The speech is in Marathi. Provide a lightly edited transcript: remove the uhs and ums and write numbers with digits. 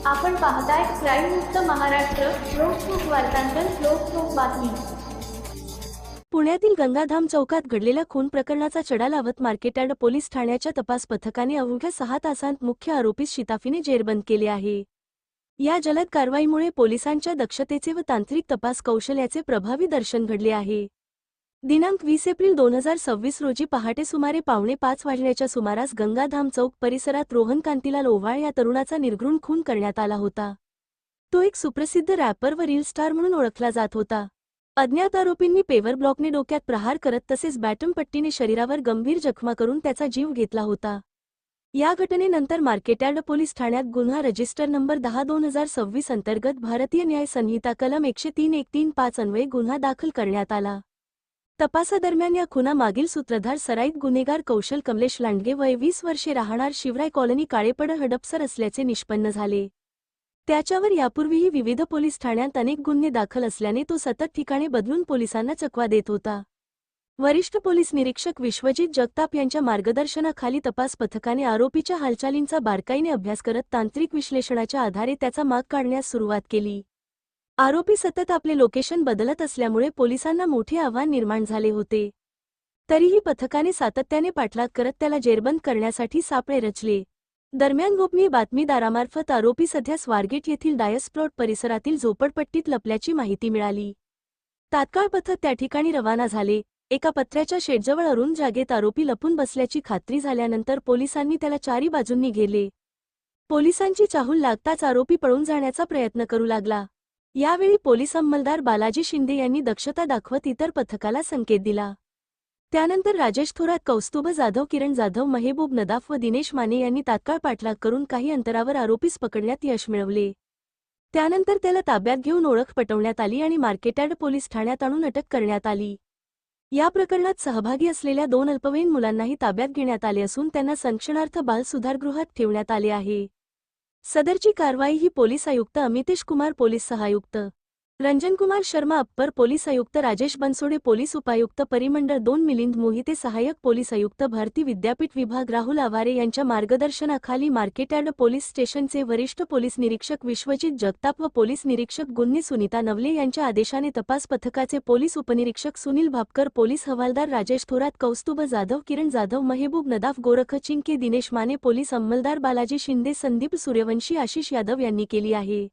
आपण पाहताय क्राईम मुक्त महाराष्ट्र. लोकसुख वार्तांकन, लोकसुख बातमी. पुण्यातील गंगाधाम चौकात घडलेल्या खून प्रकरणाचा चढा लावत मार्केटयार्ड पोलीस ठाण्याच्या तपास पथकाने अवघ्या 6 तासांत मुख्य आरोपीस शिताफीने जेरबंद केले आहे. या जलद कारवाईमुळे पोलिसांच्या दक्षतेचे व तांत्रिक तपास कौशल्याचे प्रभावी दर्शन घडले आहे. दिनांक 20 एप्रिल 2026 रोजी पहाटे सुमारे 4:45 वाजण्याच्या सुमारास गंगाधाम चौक परिसरात रोहन कांतीलाल ओवाळ या तरुणाचा निर्घृण खून करण्यात आला होता. तो एक सुप्रसिद्ध रॅपर व रील स्टार म्हणून ओळखला जात होता. अज्ञात आरोपींनी पेवर ब्लॉकने डोक्यात प्रहार करत तसेच बॅटम पट्टीने शरीरावर गंभीर जखमा करून त्याचा जीव घेतला होता. या घटनेनंतर मार्केटयार्ड पोलीस ठाण्यात गुन्हा रजिस्टर नंबर 10/2026 अंतर्गत भारतीय न्याय संहिता कलम 103-135 अन्वये गुन्हा दाखल करण्यात आला. तपासादरम्यान या खुनामागील सूत्रधार सराईत गुन्हेगार कौशल कमलेश लांडगे वय 20 वर्षे राहणार शिवराय कॉलनी काळेपड हडपसर असल्याचे निष्पन्न झाले. त्याच्यावर यापूर्वीही विविध पोलीस ठाण्यात अनेक गुन्हे दाखल असल्याने तो सतत ठिकाणे बदलून पोलिसांना चकवा देत होता. वरिष्ठ पोलीस निरीक्षक विश्वजित जगताप यांच्या मार्गदर्शनाखाली तपास पथकाने आरोपीच्या हालचालींचा बारकाईने अभ्यास करत तांत्रिक विश्लेषणाच्या आधारे त्याचा माग काढण्यास सुरुवात केली. आरोपी सतत आपले लोकेशन बदलत असल्यामुळे पोलिसांना मोठे आव्हान निर्माण झाले होते. तरीही पथकाने सातत्याने पाठलाग करत त्याला जेरबंद करण्यासाठी सापळे रचले. दरम्यान गोपनीय बातमीदारामार्फत आरोपी सध्या स्वारगेट येथील डायस प्लॉट परिसरातील झोपडपट्टीत लपल्याची माहिती मिळाली. तात्काळ पथक त्या ठिकाणी रवाना झाले. एका पत्र्याच्या शेडजवळ अरुंद जागेत आरोपी लपून बसल्याची खात्री झाल्यानंतर पोलिसांनी त्याला चारी बाजूंनी घेरले. पोलिसांची चाहूल लागताच आरोपी पळून जाण्याचा प्रयत्न करू लागला. यावेळी पोलीस अंमलदार बालाजी शिंदे यांनी दक्षता दाखवत इतर पथकाला संकेत दिला. त्यानंतर राजेश थोरात, कौस्तुभ जाधव, किरण जाधव, महेबूब नदाफ व दिनेश माने यांनी तात्काळ पाठलाग करून काही अंतरावर आरोपीस पकडण्यात यश मिळवले. त्यानंतर त्याला ताब्यात घेऊन ओळख पटवण्यात आली आणि मार्केटयार्ड पोलीस ठाण्यात आणून अटक करण्यात आली. या प्रकरणात सहभागी असलेल्या 2 अल्पवयीन मुलांनाही ताब्यात घेण्यात आले असून त्यांना संरक्षणार्थ बाल सुधारगृहात ठेवण्यात आले आहे. सदरची कारवाई ही पोलीस आयुक्त अमितेश कुमार, पोलीस सहायुक्त रंजन कुमार शर्मा, अप्पर पोलीस आयुक्त राजेश बनसोडे, पोलीस उपायुक्त परिमंडळ 2 मिलिंद मोहिते, सहाय्यक पोलीस आयुक्त भारती विद्यापीठ विभाग राहुल आवारे यांच्या मार्गदर्शनाखाली मार्केटयार्ड पोलीस स्टेशनचे वरिष्ठ पोलीस निरीक्षक विश्वजित जगताप व पोलीस निरीक्षक गुन्हे सुनीता नवले यांच्या आदेशाने तपास पथकाचे पोलीस उपनिरीक्षक सुनील भापकर, पोलीस हवालदार राजेश थोरात, कौस्तुभ जाधव, किरण जाधव, महेबूब नदाफ, गोरख चिंके, दिनेश माने, पोलीस अंमलदार बालाजी शिंदे, संदीप सूर्यवंशी, आशिष यादव यांनी केली आहे.